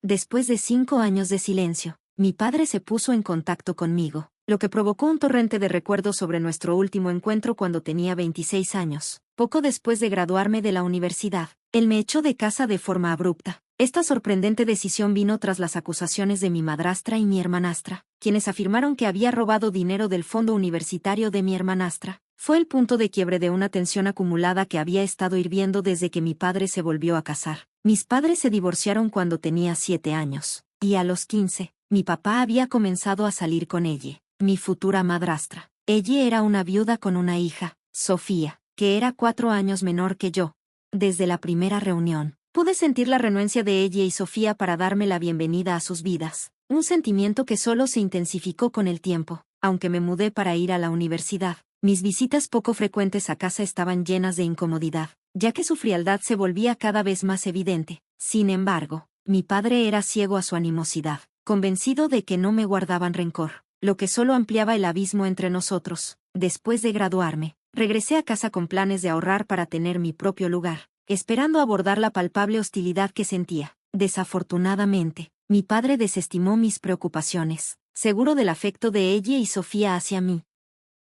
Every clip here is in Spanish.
Después de 5 años de silencio, mi padre se puso en contacto conmigo, lo que provocó un torrente de recuerdos sobre nuestro último encuentro cuando tenía 26 años. Poco después de graduarme de la universidad, él me echó de casa de forma abrupta. Esta sorprendente decisión vino tras las acusaciones de mi madrastra y mi hermanastra, quienes afirmaron que había robado dinero del fondo universitario de mi hermanastra. Fue el punto de quiebre de una tensión acumulada que había estado hirviendo desde que mi padre se volvió a casar. Mis padres se divorciaron cuando tenía 7 años, y a los 15, mi papá había comenzado a salir con ella, mi futura madrastra. Ella era una viuda con una hija, Sofía, que era 4 años menor que yo. Desde la primera reunión, pude sentir la renuencia de ella y Sofía para darme la bienvenida a sus vidas, un sentimiento que solo se intensificó con el tiempo. Aunque me mudé para ir a la universidad, mis visitas poco frecuentes a casa estaban llenas de incomodidad, ya que su frialdad se volvía cada vez más evidente. Sin embargo, mi padre era ciego a su animosidad, convencido de que no me guardaban rencor, lo que solo ampliaba el abismo entre nosotros. Después de graduarme, regresé a casa con planes de ahorrar para tener mi propio lugar, esperando abordar la palpable hostilidad que sentía. Desafortunadamente, mi padre desestimó mis preocupaciones, seguro del afecto de ella y Sofía hacia mí.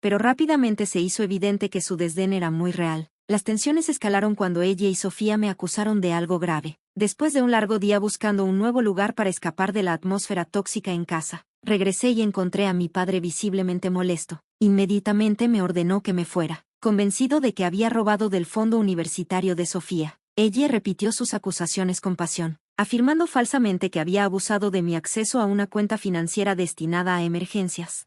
Pero rápidamente se hizo evidente que su desdén era muy real. Las tensiones escalaron cuando ella y Sofía me acusaron de algo grave. Después de un largo día buscando un nuevo lugar para escapar de la atmósfera tóxica en casa, regresé y encontré a mi padre visiblemente molesto. Inmediatamente me ordenó que me fuera, convencido de que había robado del fondo universitario de Sofía. Ella repitió sus acusaciones con pasión, afirmando falsamente que había abusado de mi acceso a una cuenta financiera destinada a emergencias.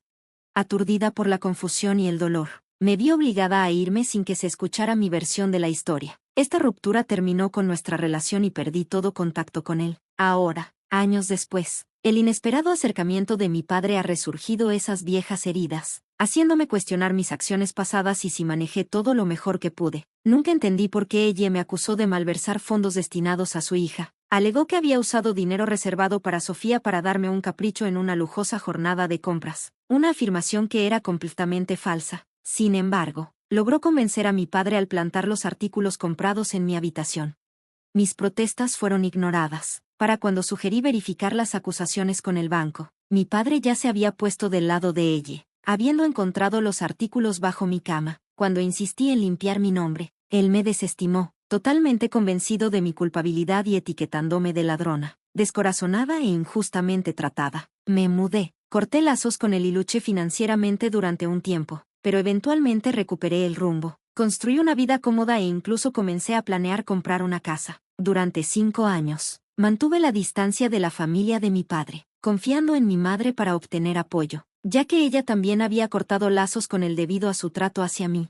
Aturdida por la confusión y el dolor, me vi obligada a irme sin que se escuchara mi versión de la historia. Esta ruptura terminó con nuestra relación y perdí todo contacto con él. Ahora, años después, el inesperado acercamiento de mi padre ha resurgido esas viejas heridas, haciéndome cuestionar mis acciones pasadas y si manejé todo lo mejor que pude. Nunca entendí por qué ella me acusó de malversar fondos destinados a su hija. Alegó que había usado dinero reservado para Sofía para darme un capricho en una lujosa jornada de compras, una afirmación que era completamente falsa. Sin embargo, logró convencer a mi padre al plantar los artículos comprados en mi habitación. Mis protestas fueron ignoradas. Para cuando sugerí verificar las acusaciones con el banco, mi padre ya se había puesto del lado de ella, habiendo encontrado los artículos bajo mi cama. Cuando insistí en limpiar mi nombre, él me desestimó, totalmente convencido de mi culpabilidad y etiquetándome de ladrona, descorazonada e injustamente tratada. Me mudé, corté lazos con él y luché financieramente durante un tiempo, pero eventualmente recuperé el rumbo. Construí una vida cómoda e incluso comencé a planear comprar una casa. Durante 5 años, mantuve la distancia de la familia de mi padre, confiando en mi madre para obtener apoyo, ya que ella también había cortado lazos con él debido a su trato hacia mí.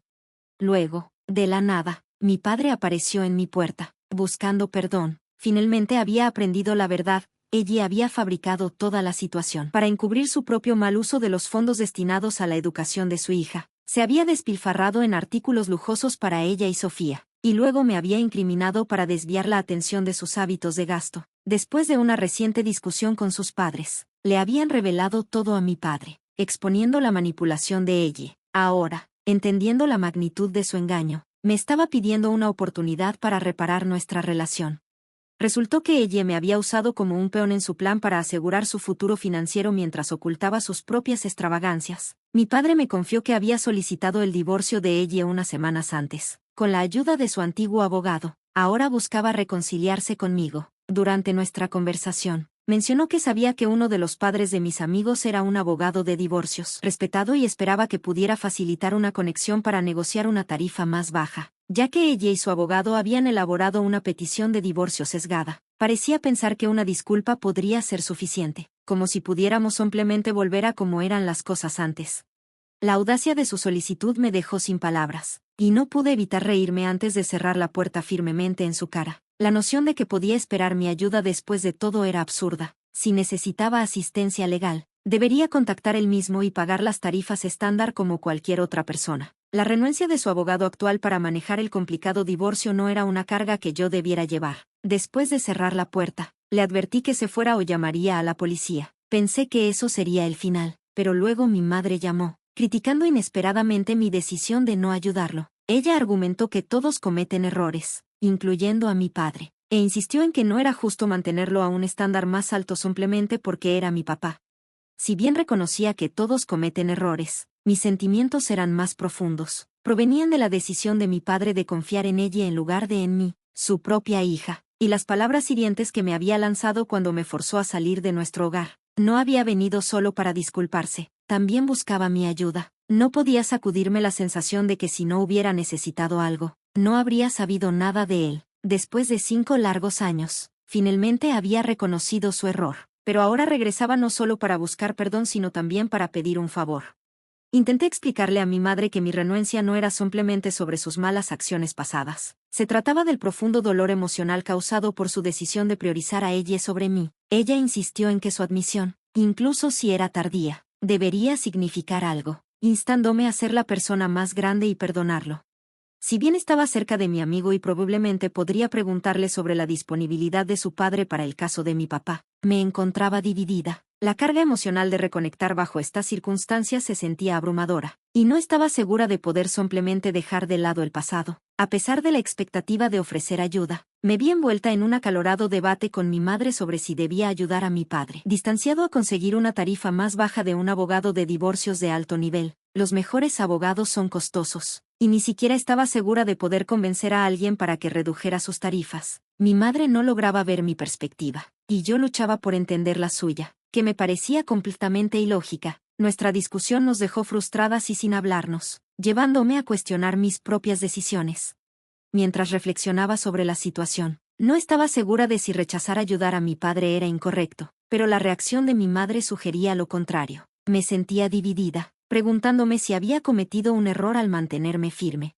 Luego, de la nada, mi padre apareció en mi puerta, buscando perdón. Finalmente había aprendido la verdad. Ella había fabricado toda la situación para encubrir su propio mal uso de los fondos destinados a la educación de su hija. Se había despilfarrado en artículos lujosos para ella y Sofía, y luego me había incriminado para desviar la atención de sus hábitos de gasto. Después de una reciente discusión con sus padres, le habían revelado todo a mi padre, exponiendo la manipulación de ella. Ahora, entendiendo la magnitud de su engaño, me estaba pidiendo una oportunidad para reparar nuestra relación. Resultó que ella me había usado como un peón en su plan para asegurar su futuro financiero mientras ocultaba sus propias extravagancias. Mi padre me confió que había solicitado el divorcio de ella unas semanas antes, con la ayuda de su antiguo abogado. Ahora buscaba reconciliarse conmigo. Durante nuestra conversación, mencionó que sabía que uno de los padres de mis amigos era un abogado de divorcios respetado y esperaba que pudiera facilitar una conexión para negociar una tarifa más baja, ya que ella y su abogado habían elaborado una petición de divorcio sesgada. Parecía pensar que una disculpa podría ser suficiente, como si pudiéramos simplemente volver a como eran las cosas antes. La audacia de su solicitud me dejó sin palabras, y no pude evitar reírme antes de cerrar la puerta firmemente en su cara. La noción de que podía esperar mi ayuda después de todo era absurda. Si necesitaba asistencia legal, debería contactar él mismo y pagar las tarifas estándar como cualquier otra persona. La renuencia de su abogado actual para manejar el complicado divorcio no era una carga que yo debiera llevar. Después de cerrar la puerta, le advertí que se fuera o llamaría a la policía. Pensé que eso sería el final, pero luego mi madre llamó, criticando inesperadamente mi decisión de no ayudarlo. Ella argumentó que todos cometen errores, incluyendo a mi padre. e insistió en que no era justo mantenerlo a un estándar más alto simplemente porque era mi papá. Si bien reconocía que todos cometen errores, mis sentimientos eran más profundos. Provenían de la decisión de mi padre de confiar en ella en lugar de en mí, su propia hija, y las palabras hirientes que me había lanzado cuando me forzó a salir de nuestro hogar. No había venido solo para disculparse, también buscaba mi ayuda. No podía sacudirme la sensación de que si no hubiera necesitado algo, no habría sabido nada de él. Después de 5 largos años, finalmente había reconocido su error, pero ahora regresaba no solo para buscar perdón sino también para pedir un favor. Intenté explicarle a mi madre que mi renuencia no era simplemente sobre sus malas acciones pasadas. Se trataba del profundo dolor emocional causado por su decisión de priorizar a ella sobre mí. Ella insistió en que su admisión, incluso si era tardía, debería significar algo, instándome a ser la persona más grande y perdonarlo. Si bien estaba cerca de mi amigo y probablemente podría preguntarle sobre la disponibilidad de su padre para el caso de mi papá, me encontraba dividida. La carga emocional de reconectar bajo estas circunstancias se sentía abrumadora, y no estaba segura de poder simplemente dejar de lado el pasado. A pesar de la expectativa de ofrecer ayuda, me vi envuelta en un acalorado debate con mi madre sobre si debía ayudar a mi padre, distanciado a conseguir una tarifa más baja de un abogado de divorcios de alto nivel. Los mejores abogados son costosos, y ni siquiera estaba segura de poder convencer a alguien para que redujera sus tarifas. Mi madre no lograba ver mi perspectiva, y yo luchaba por entender la suya, que me parecía completamente ilógica. Nuestra discusión nos dejó frustradas y sin hablarnos, llevándome a cuestionar mis propias decisiones. Mientras reflexionaba sobre la situación, no estaba segura de si rechazar ayudar a mi padre era incorrecto, pero la reacción de mi madre sugería lo contrario. Me sentía dividida, preguntándome si había cometido un error al mantenerme firme.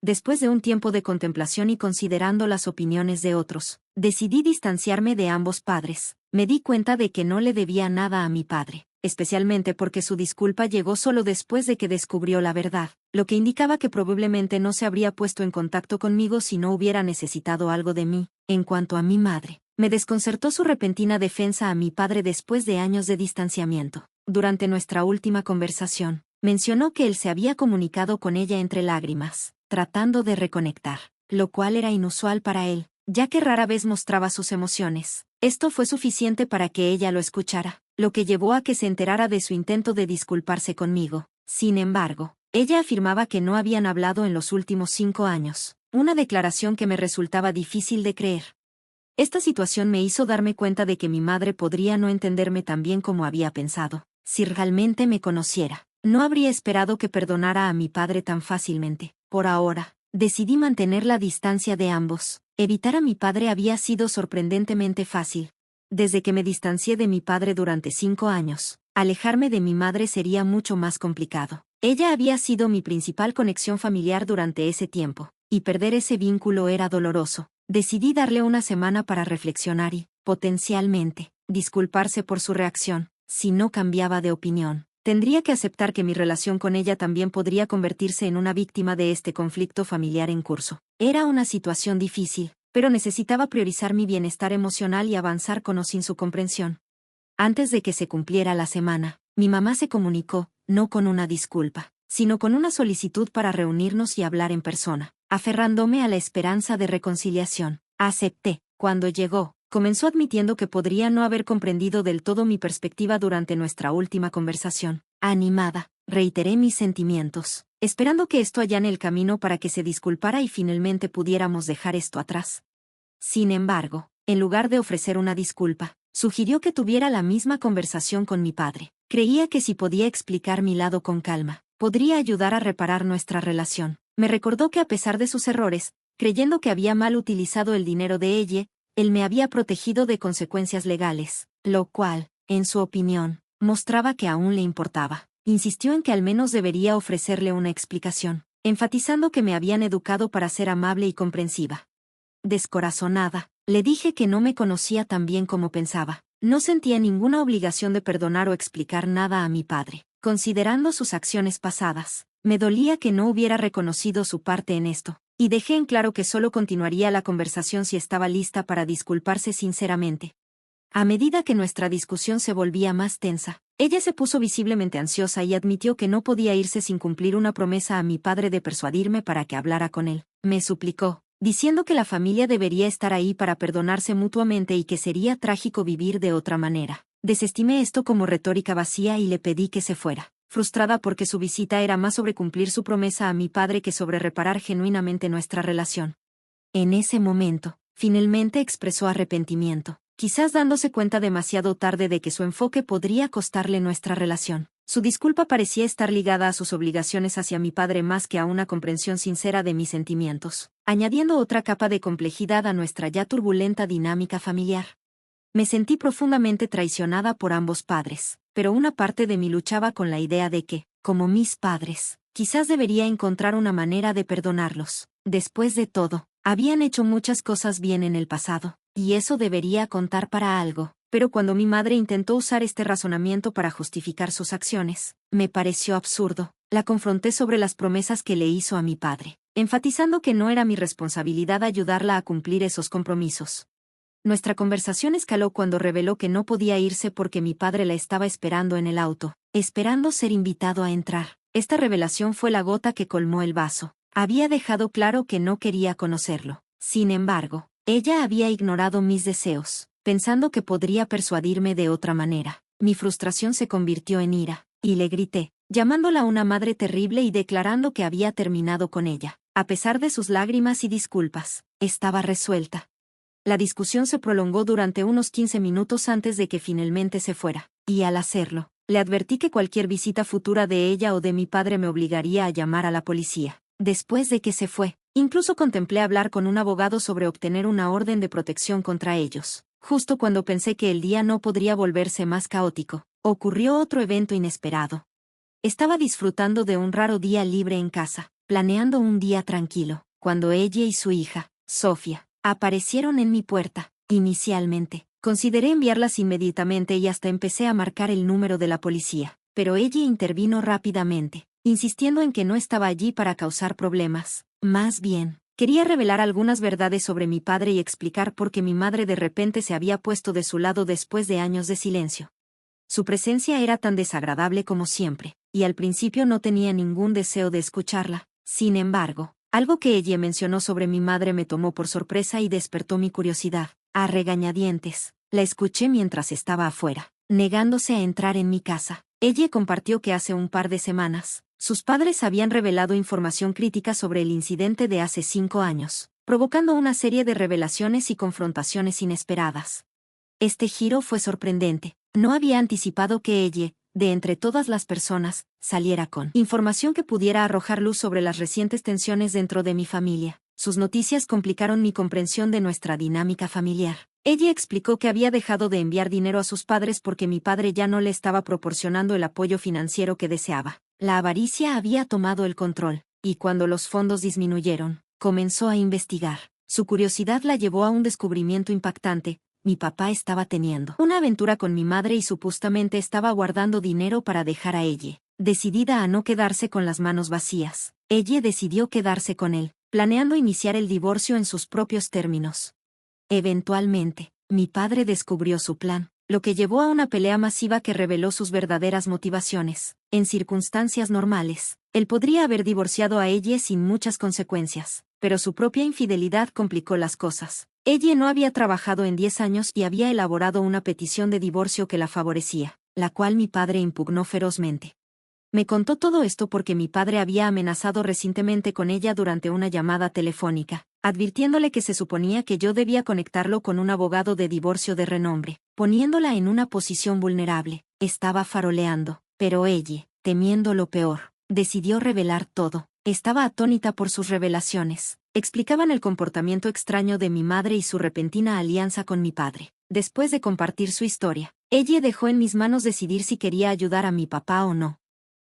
Después de un tiempo de contemplación y considerando las opiniones de otros, decidí distanciarme de ambos padres. Me di cuenta de que no le debía nada a mi padre, especialmente porque su disculpa llegó solo después de que descubrió la verdad, lo que indicaba que probablemente no se habría puesto en contacto conmigo si no hubiera necesitado algo de mí. En cuanto a mi madre, me desconcertó su repentina defensa a mi padre después de años de distanciamiento. Durante nuestra última conversación, mencionó que él se había comunicado con ella entre lágrimas, tratando de reconectar, lo cual era inusual para él, ya que rara vez mostraba sus emociones. Esto fue suficiente para que ella lo escuchara, lo que llevó a que se enterara de su intento de disculparse conmigo. Sin embargo, ella afirmaba que no habían hablado en los últimos 5 años, una declaración que me resultaba difícil de creer. Esta situación me hizo darme cuenta de que mi madre podría no entenderme tan bien como había pensado. Si realmente me conociera, no habría esperado que perdonara a mi padre tan fácilmente. Por ahora, decidí mantener la distancia de ambos. Evitar a mi padre había sido sorprendentemente fácil. Desde que me distancié de mi padre durante 5 años, alejarme de mi madre sería mucho más complicado. Ella había sido mi principal conexión familiar durante ese tiempo, y perder ese vínculo era doloroso. Decidí darle una semana para reflexionar y, potencialmente, disculparse por su reacción. Si no cambiaba de opinión, tendría que aceptar que mi relación con ella también podría convertirse en una víctima de este conflicto familiar en curso. Era una situación difícil, pero necesitaba priorizar mi bienestar emocional y avanzar con o sin su comprensión. Antes de que se cumpliera la semana, mi mamá se comunicó, no con una disculpa, sino con una solicitud para reunirnos y hablar en persona. Aferrándome a la esperanza de reconciliación, acepté. Cuando llegó, comenzó admitiendo que podría no haber comprendido del todo mi perspectiva durante nuestra última conversación. Animada, reiteré mis sentimientos, esperando que esto allane el camino para que se disculpara y finalmente pudiéramos dejar esto atrás. Sin embargo, en lugar de ofrecer una disculpa, sugirió que tuviera la misma conversación con mi padre. Creía que si podía explicar mi lado con calma, podría ayudar a reparar nuestra relación. Me recordó que a pesar de sus errores, creyendo que había mal utilizado el dinero de ella, él me había protegido de consecuencias legales, lo cual, en su opinión, mostraba que aún le importaba. Insistió en que al menos debería ofrecerle una explicación, enfatizando que me habían educado para ser amable y comprensiva. Descorazonada, le dije que no me conocía tan bien como pensaba. No sentía ninguna obligación de perdonar o explicar nada a mi padre, considerando sus acciones pasadas. Me dolía que no hubiera reconocido su parte en esto, y dejé en claro que solo continuaría la conversación si estaba lista para disculparse sinceramente. A medida que nuestra discusión se volvía más tensa, ella se puso visiblemente ansiosa y admitió que no podía irse sin cumplir una promesa a mi padre de persuadirme para que hablara con él. Me suplicó, diciendo que la familia debería estar ahí para perdonarse mutuamente y que sería trágico vivir de otra manera. Desestimé esto como retórica vacía y le pedí que se fuera, frustrada porque su visita era más sobre cumplir su promesa a mi padre que sobre reparar genuinamente nuestra relación. En ese momento, finalmente expresó arrepentimiento, quizás dándose cuenta demasiado tarde de que su enfoque podría costarle nuestra relación. Su disculpa parecía estar ligada a sus obligaciones hacia mi padre más que a una comprensión sincera de mis sentimientos, añadiendo otra capa de complejidad a nuestra ya turbulenta dinámica familiar. Me sentí profundamente traicionada por ambos padres, pero una parte de mí luchaba con la idea de que, como mis padres, quizás debería encontrar una manera de perdonarlos. Después de todo, habían hecho muchas cosas bien en el pasado, y eso debería contar para algo. Pero cuando mi madre intentó usar este razonamiento para justificar sus acciones, me pareció absurdo. La confronté sobre las promesas que le hizo a mi padre, enfatizando que no era mi responsabilidad ayudarla a cumplir esos compromisos. Nuestra conversación escaló cuando reveló que no podía irse porque mi padre la estaba esperando en el auto, esperando ser invitado a entrar. Esta revelación fue la gota que colmó el vaso. Había dejado claro que no quería conocerlo. Sin embargo, ella había ignorado mis deseos, pensando que podría persuadirme de otra manera. Mi frustración se convirtió en ira, y le grité, llamándola una madre terrible y declarando que había terminado con ella. A pesar de sus lágrimas y disculpas, estaba resuelta. La discusión se prolongó durante unos 15 minutos antes de que finalmente se fuera, y al hacerlo, le advertí que cualquier visita futura de ella o de mi padre me obligaría a llamar a la policía. Después de que se fue, incluso contemplé hablar con un abogado sobre obtener una orden de protección contra ellos. Justo cuando pensé que el día no podría volverse más caótico, ocurrió otro evento inesperado. Estaba disfrutando de un raro día libre en casa, planeando un día tranquilo, cuando ella y su hija, Sofía, aparecieron en mi puerta. Inicialmente, consideré enviarlas inmediatamente y hasta empecé a marcar el número de la policía, pero ella intervino rápidamente, insistiendo en que no estaba allí para causar problemas. Más bien, quería revelar algunas verdades sobre mi padre y explicar por qué mi madre de repente se había puesto de su lado después de años de silencio. Su presencia era tan desagradable como siempre, y al principio no tenía ningún deseo de escucharla. Sin embargo, algo que ella mencionó sobre mi madre me tomó por sorpresa y despertó mi curiosidad. A regañadientes, la escuché mientras estaba afuera, negándose a entrar en mi casa. Ella compartió que hace un par de semanas, sus padres habían revelado información crítica sobre el incidente de hace 5 años, provocando una serie de revelaciones y confrontaciones inesperadas. Este giro fue sorprendente. No había anticipado que ella, de entre todas las personas, saliera con información que pudiera arrojar luz sobre las recientes tensiones dentro de mi familia. Sus noticias complicaron mi comprensión de nuestra dinámica familiar. Ella explicó que había dejado de enviar dinero a sus padres porque mi padre ya no le estaba proporcionando el apoyo financiero que deseaba. La avaricia había tomado el control, y cuando los fondos disminuyeron, comenzó a investigar. Su curiosidad la llevó a un descubrimiento impactante. Mi papá estaba teniendo una aventura con mi madre y supuestamente estaba guardando dinero para dejar a ella. Decidida a no quedarse con las manos vacías, ella decidió quedarse con él, planeando iniciar el divorcio en sus propios términos. Eventualmente, mi padre descubrió su plan, lo que llevó a una pelea masiva que reveló sus verdaderas motivaciones. En circunstancias normales, él podría haber divorciado a ella sin muchas consecuencias, pero su propia infidelidad complicó las cosas. Ella no había trabajado en 10 años y había elaborado una petición de divorcio que la favorecía, la cual mi padre impugnó ferozmente. Me contó todo esto porque mi padre había amenazado recientemente con ella durante una llamada telefónica, advirtiéndole que se suponía que yo debía conectarlo con un abogado de divorcio de renombre, poniéndola en una posición vulnerable. Estaba faroleando, pero ella, temiendo lo peor, decidió revelar todo. Estaba atónita por sus revelaciones. Explicaban el comportamiento extraño de mi madre y su repentina alianza con mi padre. Después de compartir su historia, ella dejó en mis manos decidir si quería ayudar a mi papá o no.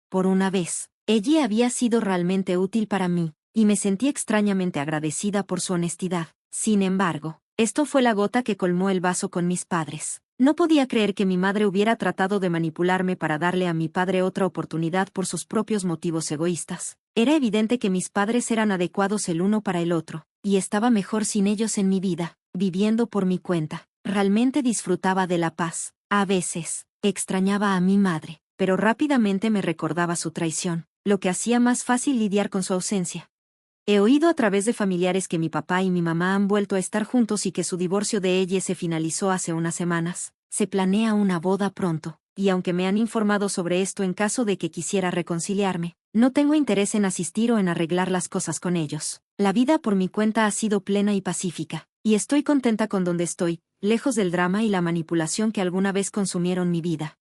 Por una vez, ella había sido realmente útil para mí, y me sentí extrañamente agradecida por su honestidad. Sin embargo, esto fue la gota que colmó el vaso con mis padres. No podía creer que mi madre hubiera tratado de manipularme para darle a mi padre otra oportunidad por sus propios motivos egoístas. Era evidente que mis padres eran adecuados el uno para el otro, y estaba mejor sin ellos en mi vida, viviendo por mi cuenta. Realmente disfrutaba de la paz. A veces, extrañaba a mi madre, pero rápidamente me recordaba su traición, lo que hacía más fácil lidiar con su ausencia. He oído a través de familiares que mi papá y mi mamá han vuelto a estar juntos y que su divorcio de ella se finalizó hace unas semanas. Se planea una boda pronto, y aunque me han informado sobre esto en caso de que quisiera reconciliarme, no tengo interés en asistir o en arreglar las cosas con ellos. La vida por mi cuenta ha sido plena y pacífica, y estoy contenta con donde estoy, lejos del drama y la manipulación que alguna vez consumieron mi vida.